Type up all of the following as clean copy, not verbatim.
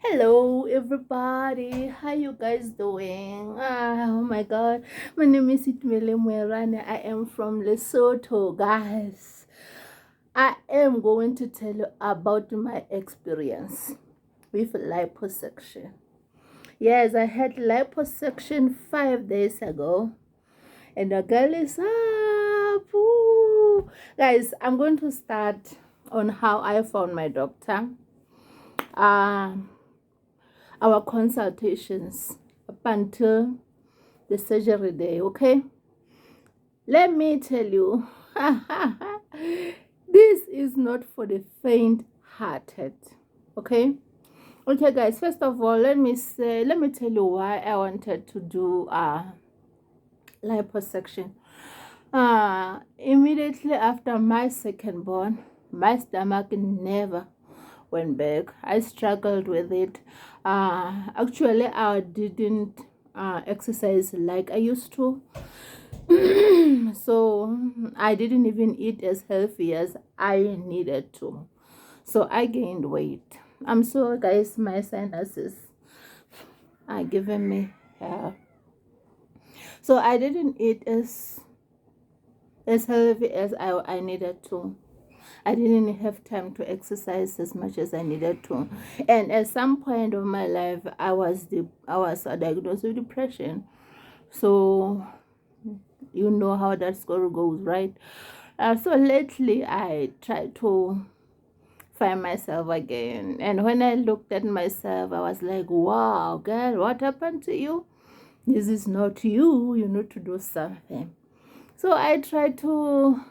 Hello everybody, how you guys doing? Oh my god, my name is Itmele Mwerane. I am from Lesotho, guys. I am going to tell you about my experience with liposuction. Yes, I had liposuction 5 days ago, and the girl is up. Ooh. Guys, I'm going to start on how I found my doctor. Our consultations up until the surgery day. Okay, let me tell you, this is not for the faint hearted. Okay, guys, first of all, let me tell you why I wanted to do liposuction. Immediately after my second born, my stomach never went back. I struggled with it. Actually, I didn't exercise like I used to. So I didn't even eat as healthy as I needed to. So I gained weight. I'm sorry, guys, my sinuses are giving me hell. So I didn't eat as healthy as I needed to. I didn't have time to exercise as much as I needed to. And at some point of my life, I was diagnosed with depression. So you know how that story goes, right? So lately, I try to find myself again. And when I looked at myself, I was like, wow, girl, what happened to you? This is not you. You need to do something. So I tried to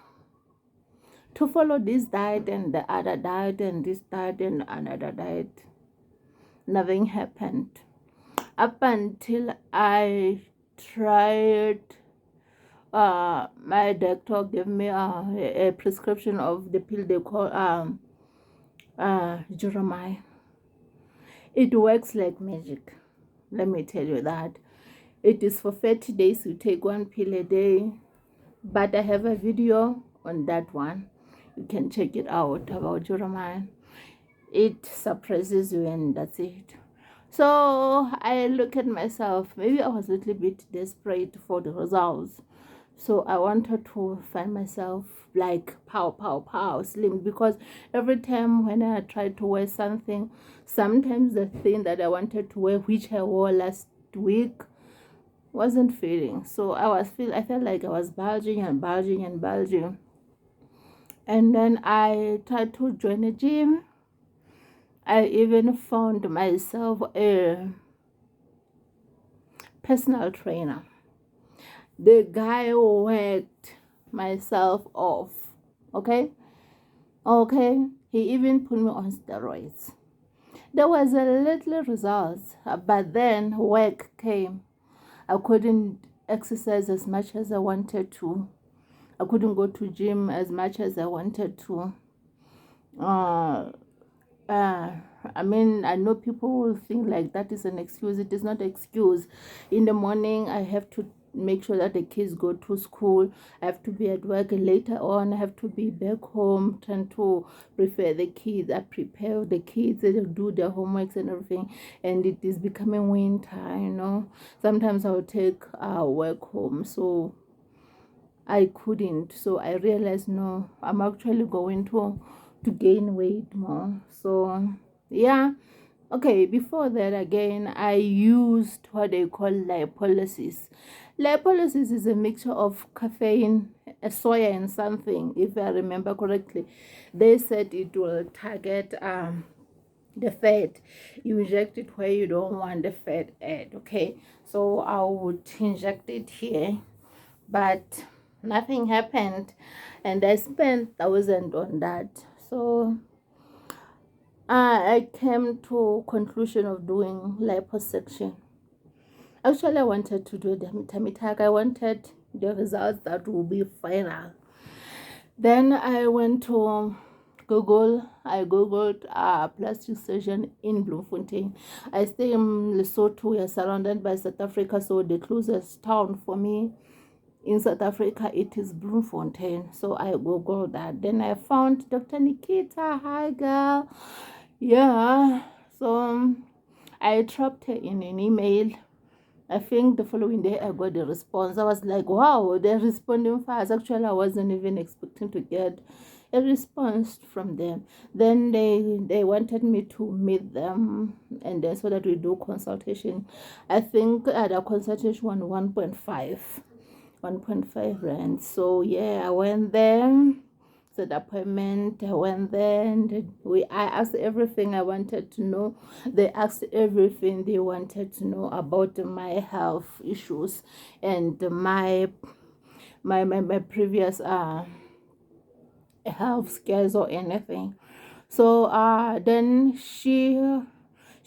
follow this diet and the other diet and this diet and another diet. Nothing happened up until I tried. My doctor gave me a prescription of the pill they call Juramai. It works like magic. Let me tell you that. It is for 30 days. You take one pill a day. But I have a video on that one. You can check it out about Juramai. It suppresses you and that's it. So I look at myself. Maybe I was a little bit desperate for the results. So I wanted to find myself like pow slim, because every time when I tried to wear something, sometimes the thing that I wanted to wear, which I wore last week, wasn't fitting. So I felt like I was bulging. And then I tried to join a gym. I even found myself a personal trainer. The guy worked myself off. Okay. He even put me on steroids. There was a little results, but then work came. I couldn't exercise as much as I wanted to. I couldn't go to gym as much as I wanted to. I mean, I know people will think like that is an excuse. It is not an excuse. In the morning, I have to make sure that the kids go to school. I have to be at work. Later on, I have to be back home trying to prepare the kids. I prepare the kids, they do their homeworks and everything. And it is becoming winter. Sometimes I'll take work home. So I couldn't. So I realized, no, I'm actually going to gain weight more. So yeah. Okay, before that, again, I used what they call lipolysis. Lipolysis is a mixture of caffeine, soya, and something, if I remember correctly. They said it will target the fat. You inject it where you don't want the fat at. Okay, so I would inject it here, but nothing happened, and I spent thousands on that. So I came to conclusion of doing liposuction. Actually, I wanted to do the tummy tuck. I wanted the results that will be final. Then I went to Google. I googled plastic surgeon in Bloemfontein. I stay in Lesotho. We are surrounded by South Africa, so the closest town for me in South Africa, it is Bloemfontein. So I googled that. Then I found Dr. Nikita. Hi, girl. Yeah. So I dropped her in an email. I think the following day I got a response. I was like, wow, they're responding fast. Actually, I wasn't even expecting to get a response from them. Then they wanted me to meet them, and then so that we do consultation. I think at a consultation on 1.5 rand. So yeah, I went there. So the appointment, I went there, and I asked everything I wanted to know. They asked everything they wanted to know about my health issues and my previous health scares or anything. So then she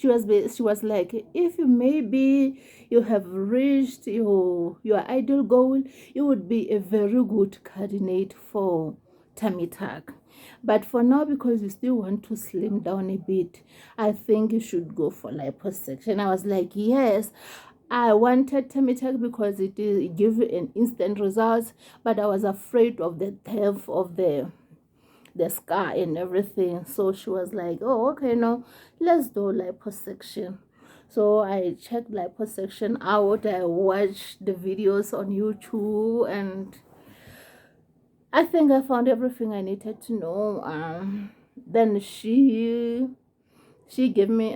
was like, if you maybe you have reached your ideal goal, you would be a very good candidate for tummy tuck. But for now, because you still want to slim down a bit, I think you should go for liposuction. I was like, yes, I wanted tummy tuck because it gives you an instant result, but I was afraid of the depth of the scar and everything. So she was like, oh, okay, no, let's do liposuction. So I checked liposuction out. I watched the videos on YouTube, and I think I found everything I needed to know. Then she gave me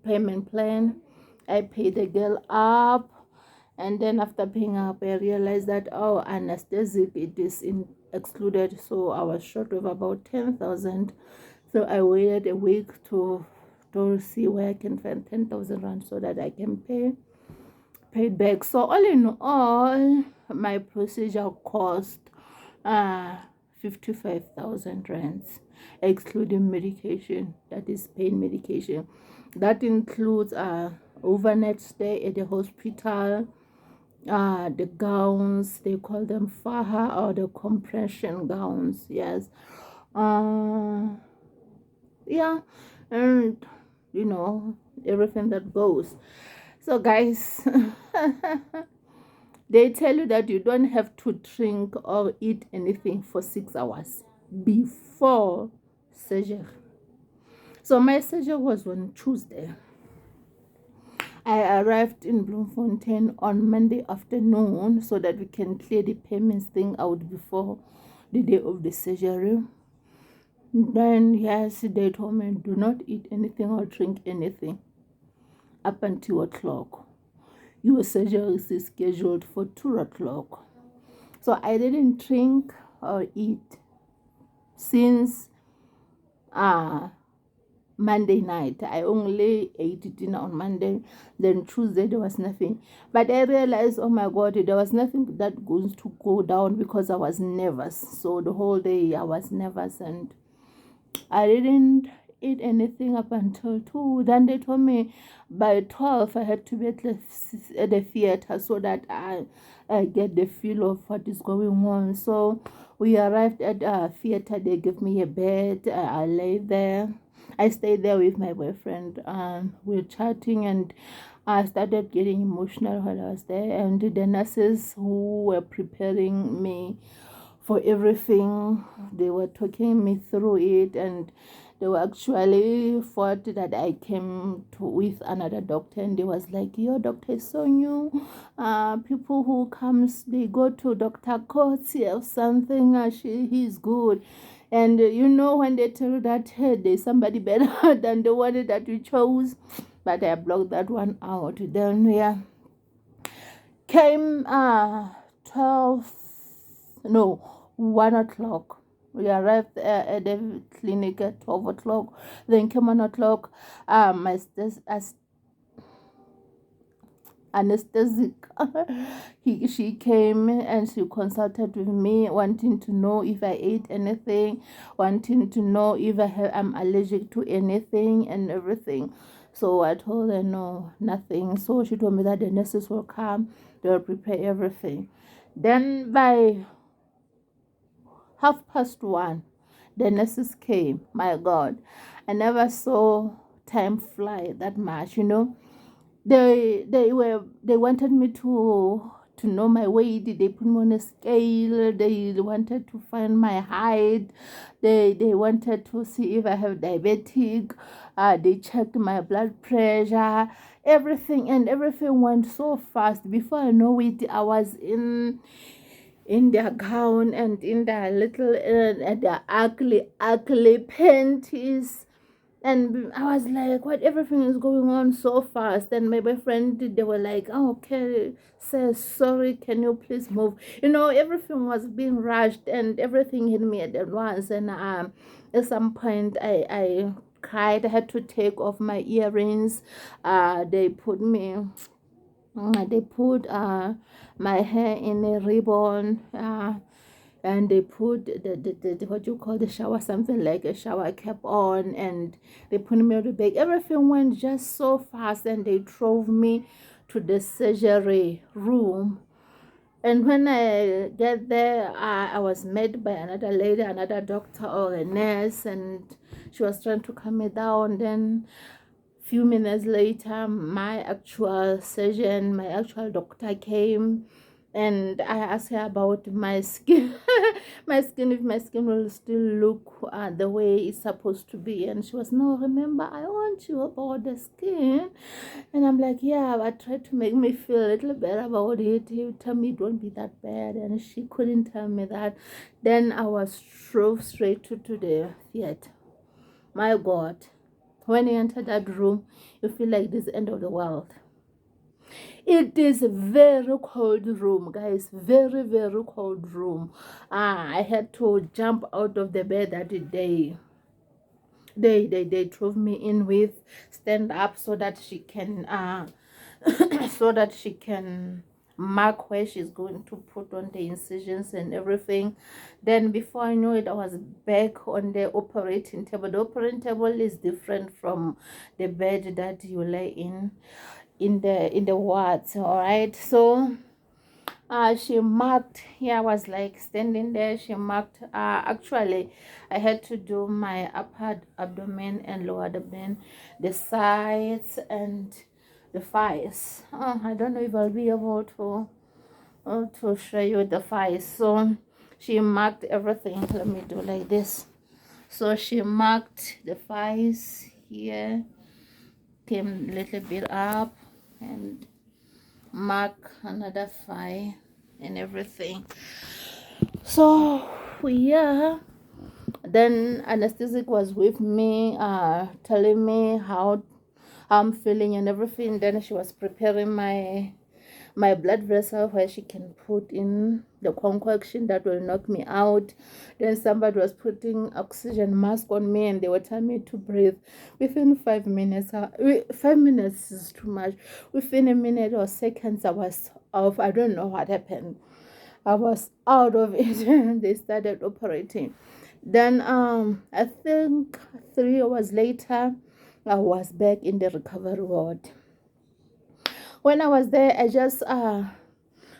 payment plan. I paid the girl up, and then after paying up, I realized that, oh, anesthetic, it is excluded. So I was short of about 10,000. So I waited a week to see where I can find 10,000 rand so that I can pay it back. So all in all, my procedure cost 55,000 rands, excluding medication, that is pain medication. That includes overnight stay at the hospital, the gowns, they call them faha, or the compression gowns, yes. Yeah, and you know, everything that goes. So guys, they tell you that you don't have to drink or eat anything for 6 hours before surgery. So my surgery was on Tuesday. I arrived in Bloemfontein on Monday afternoon so that we can clear the payments thing out before the day of the surgery. Then, yes, they told me, do not eat anything or drink anything up until 2 o'clock. Your surgery is scheduled for 2 o'clock. So I didn't drink or eat since Monday night. I only ate dinner on Monday. Then Tuesday there was nothing. But I realized, oh my God, there was nothing that going to go down because I was nervous. So the whole day I was nervous, and I didn't eat anything up until 2. Then they told me by 12 I had to be at the theater so that I get the feel of what is going on. So we arrived at theater. They gave me a bed. I lay there. I stayed there with my boyfriend. We were chatting, and I started getting emotional while I was there. And the nurses who were preparing me for everything, they were talking me through it, and they were actually thought that I came with another doctor, and they was like, your doctor is so new. People who comes, they go to Dr. Kotsi or something. He's good. And you know, when they tell that, hey, there's somebody better than the one that we chose, but I blocked that one out. Then yeah, came 12, no, 1 o'clock. We arrived at the clinic at 12 o'clock. Then came 1 o'clock. My anesthetic she came and she consulted with me, wanting to know if I ate anything, wanting to know if I'm allergic to anything and everything. So I told her no, nothing. So she told me that the nurses will come, they will prepare everything. Then by 1:30, the nurses came. My God, I never saw time fly that much, you know. They wanted me to to know my weight. They put me on a scale. They wanted to find my height. They wanted to see if I have diabetic. They checked my blood pressure, everything, and everything went so fast. Before I know it, I was in their gown and in their little their ugly panties. And I was like, what? Everything is going on so fast. And my boyfriend, they were like, oh, okay, says, sorry, can you please move? Everything was being rushed and everything hit me at once. And at some point, I cried. I had to take off my earrings. They put my hair in a ribbon. And they put the what you call the shower, something like a shower cap on, and they put me on the bag. Everything went just so fast, and they drove me to the surgery room. And when I get there, I was met by another lady, another doctor or a nurse, and she was trying to calm me down. Then few minutes later, my actual surgeon, my actual doctor came, and I asked her about my skin, if my skin will still look the way it's supposed to be. And she was, no, remember, I want you about the skin. And I'm like, yeah, but try to make me feel a little better about it. You tell me it won't be that bad. And she couldn't tell me that. Then I was drove straight to the theater. My God. When you enter that room, you feel like this is the end of the world. It is a very cold room, guys. Very, very cold room. I had to jump out of the bed that day. They drove me in with stand up so that she can so that she can mark where she's going to put on the incisions and everything. Then before I knew it, I was back on the operating table. The operating table is different from the bed that you lay in the wards. All right, so she marked. I was like standing there. She marked. Actually, I had to do my upper abdomen and lower abdomen, the sides and the thighs. I don't know if I'll be able to show you the thighs. So she marked everything. Let me do like this. So she marked the thighs here, came a little bit up, and mark another thigh and everything. So yeah, then anesthetic was with me, telling me how I'm feeling and everything. Then she was preparing my blood vessel where she can put in the concoction that will knock me out. Then somebody was putting oxygen mask on me, and they were telling me to breathe within 5 minutes. 5 minutes is too much. Within a minute or seconds, I was off. I don't know what happened. I was out of it and they started operating. Then I think 3 hours later, I was back in the recovery ward. When I was there, I just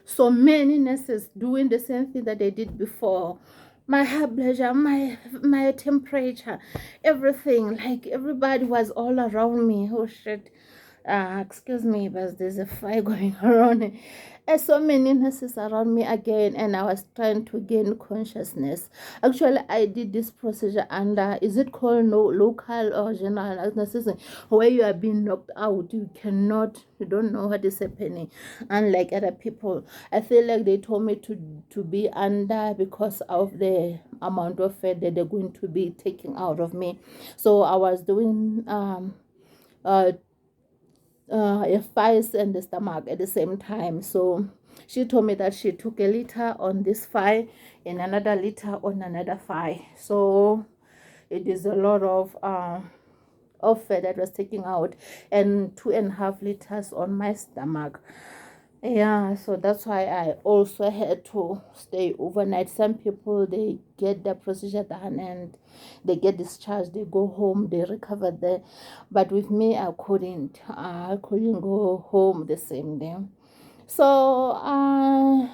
so many nurses doing the same thing that they did before. My heart pressure, my temperature, everything. Like everybody was all around me. Oh shit. Excuse me, but there's a fire going around. And so many nurses around me again, and I was trying to gain consciousness. Actually, I did this procedure under, is it called local or general anesthesia, where you are being knocked out. You don't know what is happening. Unlike other people, I feel like they told me to be under because of the amount of fat that they're going to be taking out of me. So I was doing a thighs and the stomach at the same time. So she told me that she took a liter on this thigh and another liter on another thigh. So it is a lot of fat that was taking out, and 2.5 liters on my stomach. Yeah, so that's why I also had to stay overnight. Some people, they get the procedure done and they get discharged, they go home, they recover there. But with me, I couldn't go home the same day. So I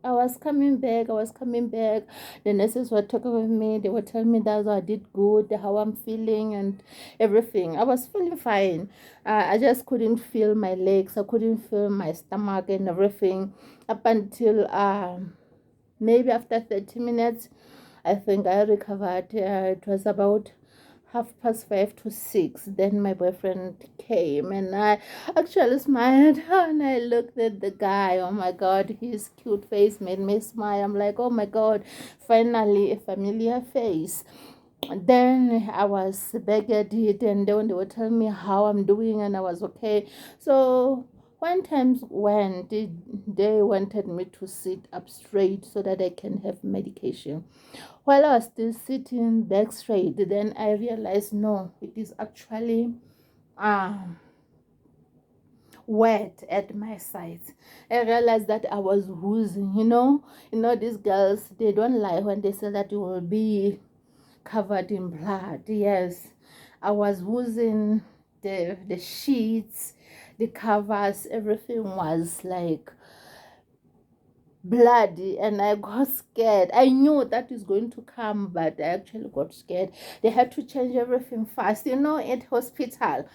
I was coming back. The nurses were talking with me. They were telling me that I did good, how I'm feeling and everything. I was feeling fine. I just couldn't feel my legs. I couldn't feel my stomach and everything up until maybe after 30 minutes. I think I recovered. It was about 5:30 to 6. Then my boyfriend came and I actually smiled and I looked at the guy. Oh my god, his cute face made me smile. I'm like, oh my god, finally a familiar face. Then I was back at it, and then they were telling me how I'm doing, and I was okay. So one time when they wanted me to sit up straight so that I can have medication. While I was still sitting back straight, then I realized no, it is actually um wet at my sides. I realized that I was woozy. These girls, they don't lie when they say that you will be covered in blood. Yes, I was using the sheets, the covers, everything was like bloody, and I got scared. I knew that is going to come, but I actually got scared. They had to change everything fast. At hospital,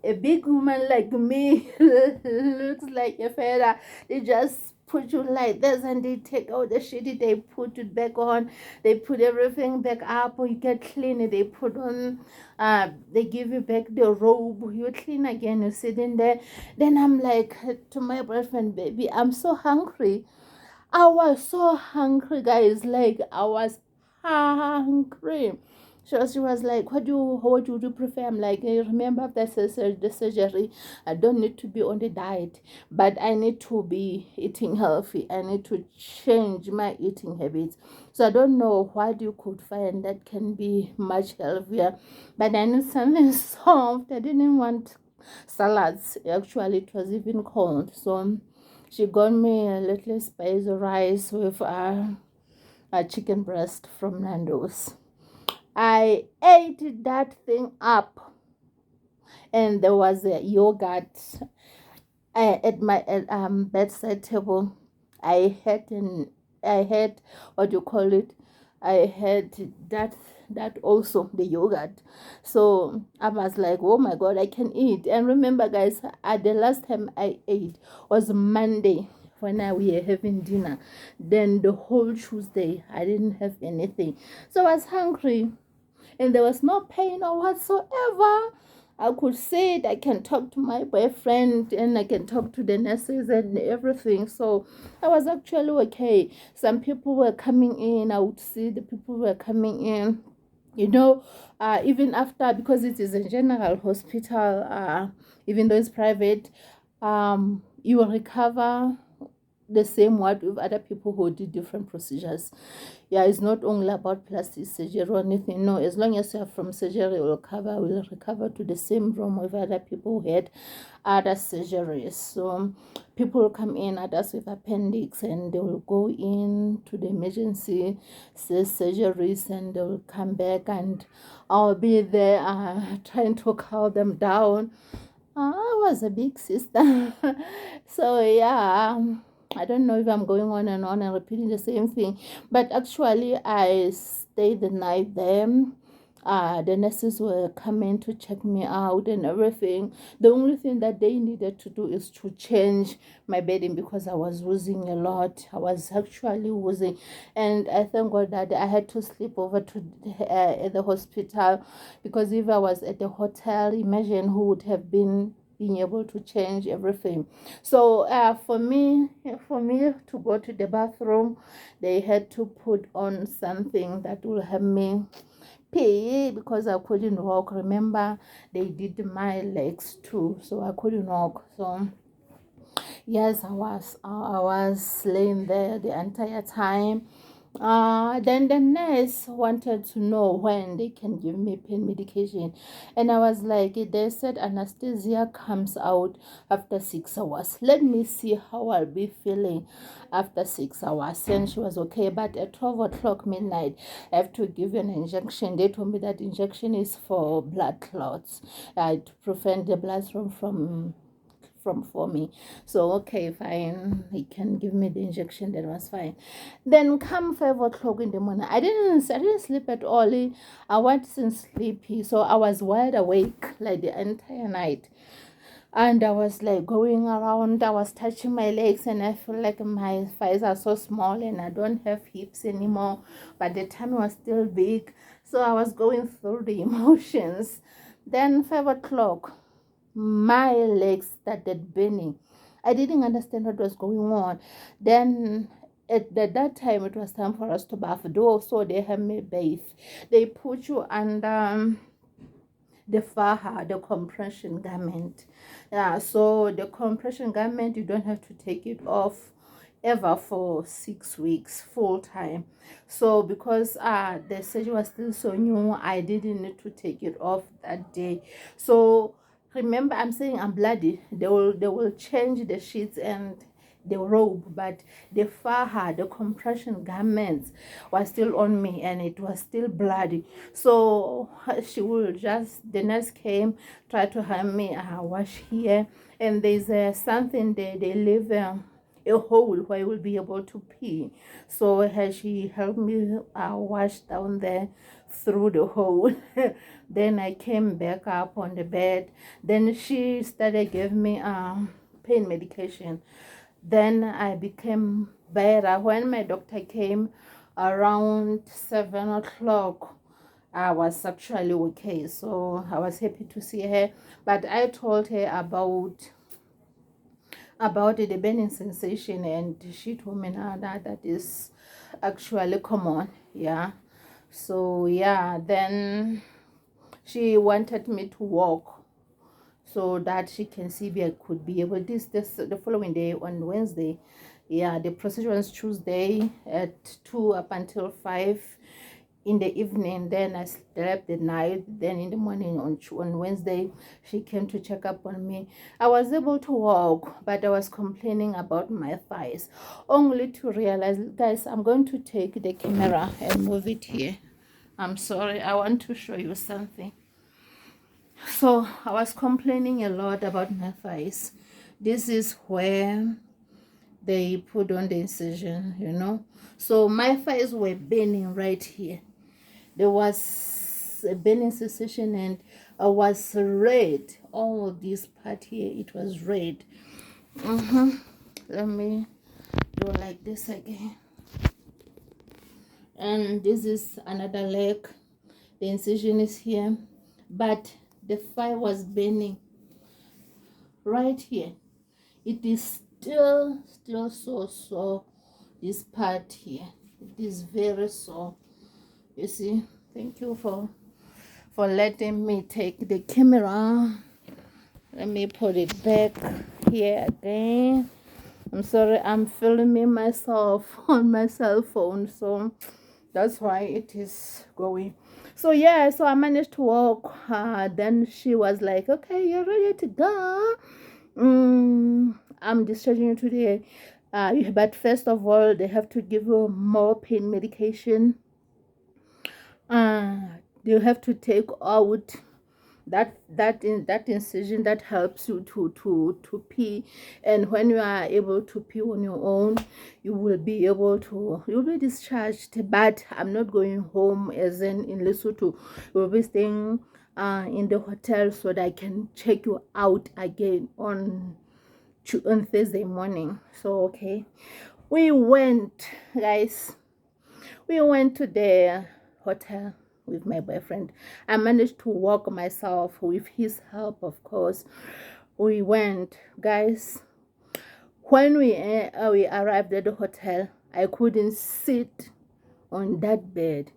a big woman like me looks like a feather. They just put you like this and they take out the shitty, they put it back on, they put everything back up, or you get clean it, they put on they give you back the robe, you clean again, you sit in there. Then I'm like to my boyfriend, baby, I'm so hungry. I was so hungry, guys. Like, I was hungry. So she was like, what would you prefer? I'm like, remember after the surgery, I don't need to be on the diet, but I need to be eating healthy. I need to change my eating habits. So I don't know what you could find that can be much healthier, but I need something soft. I didn't want salads. Actually, it was even cold. So she got me a little spicy rice with a chicken breast from Nando's. I ate that thing up, and there was a yogurt at my bedside table. I had what you call it. I had that also, the yogurt. So I was like, oh my god, I can eat. And remember, guys, the last time I ate was Monday when we were having dinner. Then the whole Tuesday I didn't have anything, so I was hungry, and there was no pain or whatsoever. I could sit, I can talk to my boyfriend, and I can talk to the nurses and everything. So I was actually okay. Some people were coming in. I would see the people were coming in. Even after, because it is a general hospital, even though it's private, you will recover the same word with other people who did different procedures. Yeah, it's not only about plastic surgery or anything. No, as long as you are from surgery, will recover to the same room with other people who had other surgeries. So people will come in, others with appendix, and they will go in to the emergency surgeries, and they will come back, and I'll be there trying to calm them down. I was a big sister. So yeah, I don't know if I'm going on and repeating the same thing, but actually I stayed the night there. The nurses were coming to check me out and everything. The only thing that they needed to do is to change my bedding because I was losing a lot. I was actually losing, and I thank God that I had to sleep over to at the hospital, because if I was at the hotel, imagine who would have been being able to change everything. So for me to go to the bathroom, they had to put on something that will help me pee, because I couldn't walk. Remember, they did my legs too, so I couldn't walk. So yes, I was laying there the entire time. Then the nurse wanted to know when they can give me pain medication, and I was like, they said anesthesia comes out after 6 hours. Let me see how I'll be feeling after 6 hours. And she was okay, but at 12 o'clock midnight, I have to give an injection. They told me that injection is for blood clots, to prevent the blood from from for me. So okay, fine, he can give me the injection. That was fine. Then come 5 o'clock in the morning, I didn't sleep at all. I wasn't sleepy, so I was wide awake like the entire night. And I was like going around, I was touching my legs, and I feel like my thighs are so small and I don't have hips anymore, but the tummy was still big. So I was going through the emotions. Then 5 o'clock, my legs started burning. I didn't understand what was going on. Then at that time, it was time for us to bath. Though, so they have me bathe. They put you under the faja, the compression garment. Yeah, so the compression garment, you don't have to take it off ever for 6 weeks full time. So because the surgery was still so new, I didn't need to take it off that day. So remember, I'm saying I'm bloody. They will change the sheets and the robe, but the faja, the compression garments, was still on me and it was still bloody. So she will just, the nurse came, tried to have me wash here, and there's something there, they leave a hole where I will be able to pee. So she helped me wash down there through the hole. Then I came back up on the bed. Then she started giving me pain medication. Then I became better. When my doctor came around 7 o'clock, I was actually okay. So I was happy to see her. But I told her about the burning sensation, and she told me now that is actually common. Yeah. So yeah, then she wanted me to walk so that she can see me. I could be able this the following day on Wednesday. Yeah, the procedure was Tuesday at 2 up until 5 in the evening. Then I slept the night. Then in the morning on Wednesday, she came to check up on me. I was able to walk, but I was complaining about my thighs, only to realize, guys, I'm going to take the camera and move it here. I'm sorry, I want to show you something. So I was complaining a lot about my thighs. This is where they put on the incision, so my thighs were burning right here. There was a burning sensation, and I was red. All this part here, it was red. Let me do like this again. And this is another leg. The incision is here, but the thigh was burning right here. It is still so sore. This part here, it is very sore. You see, thank you for letting me take the camera. Let me put it back here again. I'm sorry, I'm filming myself on my cell phone, so that's why it is going. So yeah, so I managed to walk. Then she was like, okay, you're ready to go. I'm discharging you today. But first of all, they have to give you more pain medication. You have to take out that incision that helps you to pee, and when you are able to pee on your own, you'll be discharged. But I'm not going home, as in Lesotho. We'll be staying in the hotel so that I can check you out again on Thursday morning. So okay, we went, guys, we went to the hotel with my boyfriend. I managed to walk myself with his help, of course. We went, guys. When we arrived at the hotel, I couldn't sit on that bed.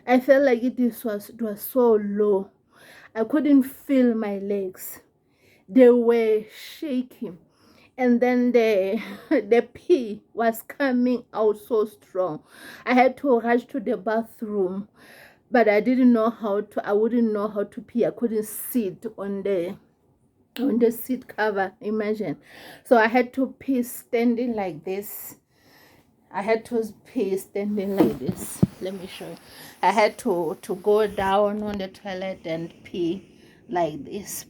I felt like it was so low. I couldn't feel my legs. They were shaking. And then the pee was coming out so strong. I had to rush to the bathroom, but I wouldn't know how to pee. I couldn't sit on the seat cover, imagine. So I had to pee standing like this. I had to pee standing like this. Let me show you. I had to go down on the toilet and pee like this.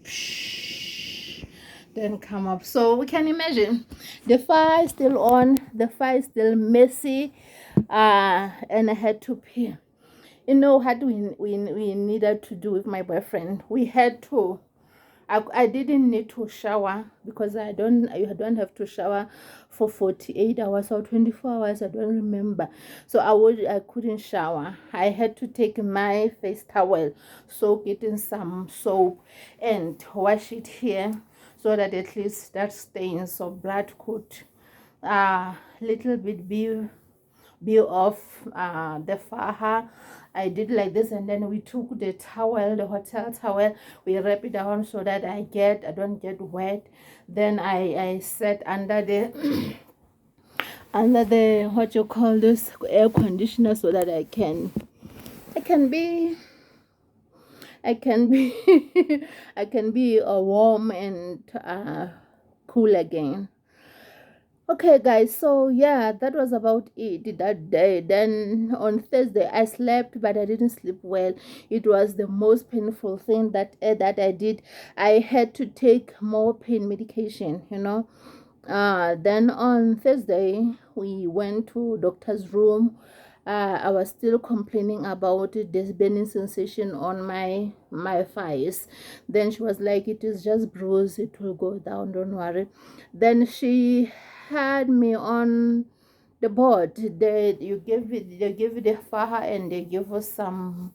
then come up. So we can imagine the fire is still on, the fire is still messy, and I had to pee. You know what we needed to do with my boyfriend? We had to, I didn't need to shower because I don't have to shower for 48 hours or 24 hours. I don't remember. So I couldn't shower. I had to take my face towel, soak it in some soap, and wash it here so that at least that stains of blood could little bit be off the faha. I did like this, and then we took the towel, the hotel towel, we wrap it down so that I don't get wet. Then I sat under the under the, what you call this, air conditioner, so that I can be I can be I can be warm and cool again. Okay guys, so yeah, that was about it that day. Then on Thursday I slept, but I didn't sleep well. It was the most painful thing that I did. I had to take more pain medication, you know. Then on Thursday we went to doctor's room. I was still complaining about this burning sensation on my thighs. Then she was like, it is just bruise, it will go down, don't worry. Then she had me on the board. They give you the faha, and they give us some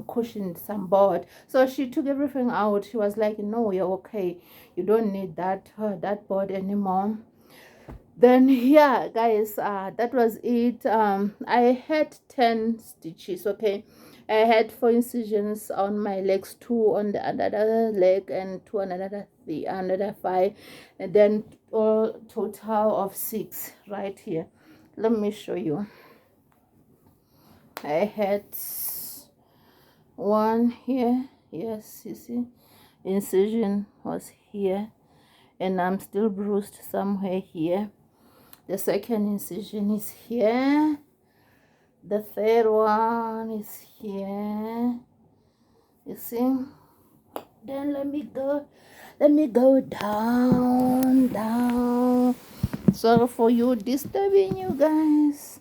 cushion, some board. So she took everything out. She was like, no, you're okay, you don't need that board anymore. Then yeah guys, that was it. I had 10 stitches. Okay, I had 4 incisions on my legs, 2 on the other leg, and 2 on the another thigh, and then all total of 6 right here. Let me show you. I had 1 here, yes, you see, incision was here, and I'm still bruised somewhere here. The second incision is here. The third one is here. You see? Then let me go down. Sorry for you disturbing you guys.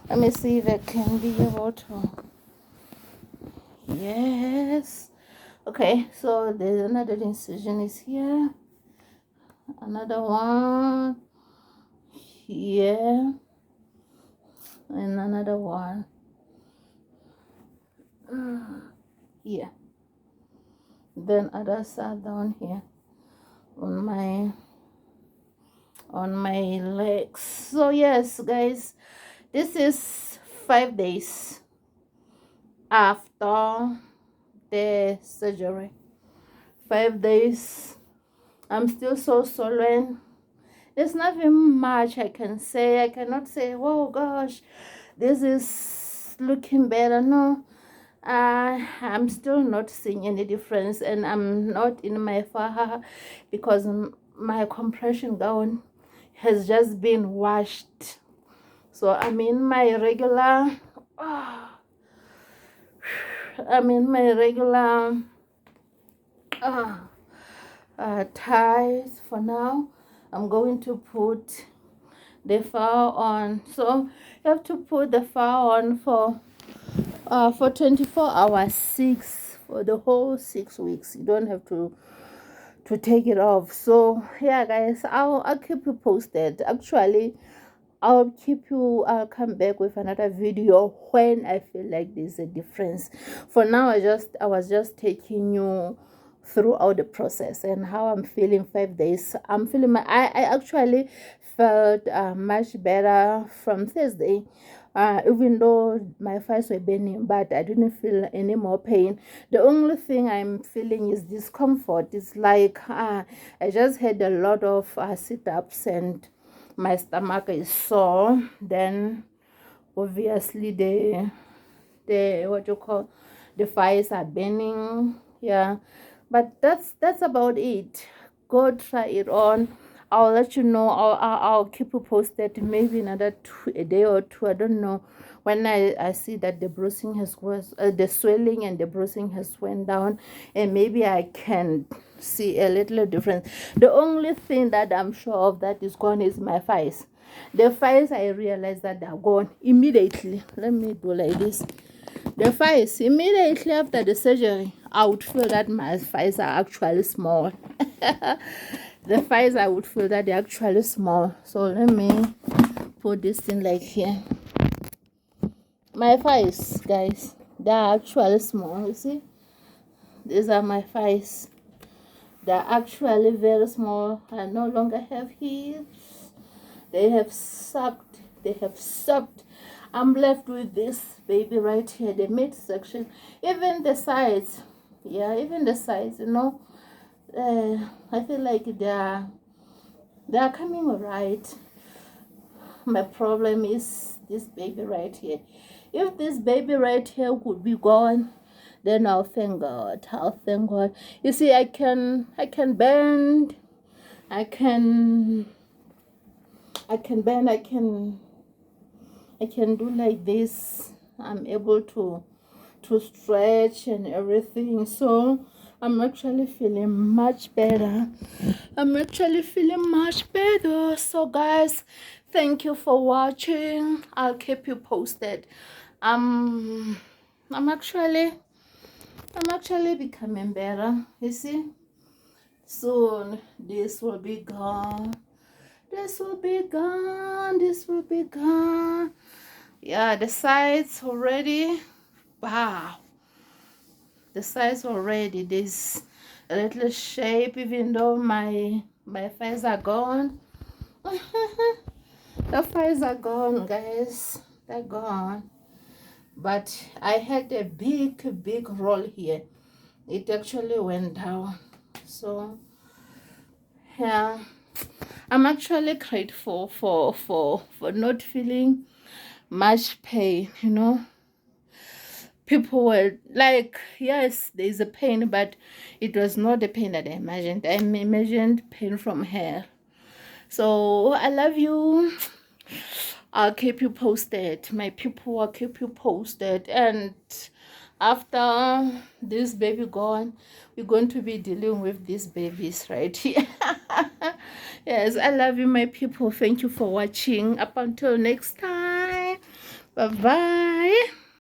Let me see if I can be able to. Yes. Okay, so there's another incision is here. Another one here, and another one here. Then other side down here on my legs. So yes guys, this is 5 days after the surgery. 5 days. I'm still so swollen. There's nothing much I can say. I cannot say, oh gosh, this is looking better. No, I'm still not seeing any difference, and I'm not in my faha because my compression gown has just been washed. So I'm in my regular ties for now. I'm going to put the fur on. So you have to put the fur on for 24 hours, 6 for the whole 6 weeks. You don't have to take it off. So yeah guys, I'll keep you posted. Actually, I'll come back with another video when I feel like there's a difference. For now, I was just taking you throughout the process and how I'm feeling. 5 days, I'm feeling I actually felt much better from Thursday. Even though my thighs were burning, but I didn't feel any more pain. The only thing I'm feeling is discomfort. It's like I just had a lot of sit-ups and my stomach is sore. Then obviously the what you call, the thighs are burning. Yeah, but that's about it. Go try it on. I'll let you know. I'll keep you posted. Maybe another a day or two, I don't know, when I see that the bruising has the swelling and the bruising has went down, and maybe I can see a little difference. The only thing that I'm sure of that is gone is my thighs. The thighs, I realize that they're gone immediately. Let me do like this. The thighs, immediately after the surgery, I would feel that my thighs are actually small. The thighs, I would feel that they're actually small. So let me put this thing like here. My thighs, guys, they're actually small. You see, these are my thighs. They're actually very small. I no longer have hips. They have sucked. They have sucked. I'm left with this baby right here, the midsection. Even the sides. Yeah, even the sides, you know. I feel like they're coming alright. My problem is this baby right here. If this baby right here could be gone, then I'll thank God. I'll thank God. You see, I can bend. I can bend. I can do like this. I'm able to stretch and everything. So I'm actually feeling much better. So guys, thank you for watching. I'll keep you posted. I'm actually becoming better. You see, soon this will be gone. This will be gone. Yeah, the sides already. Wow, the sides already. There's a little shape, even though my thighs are gone. The thighs are gone, guys. They're gone. But I had a big roll here. It actually went down. So yeah, I'm actually grateful for not feeling much pain, you know. People were like, yes, there's a pain, but it was not the pain that I imagined. I imagined pain from hell. So I love you. I'll keep you posted. My people, I'll keep you posted. And after this baby gone, we're going to be dealing with these babies right here. Yes, I love you, my people. Thank you for watching. Up until next time. Bye-bye.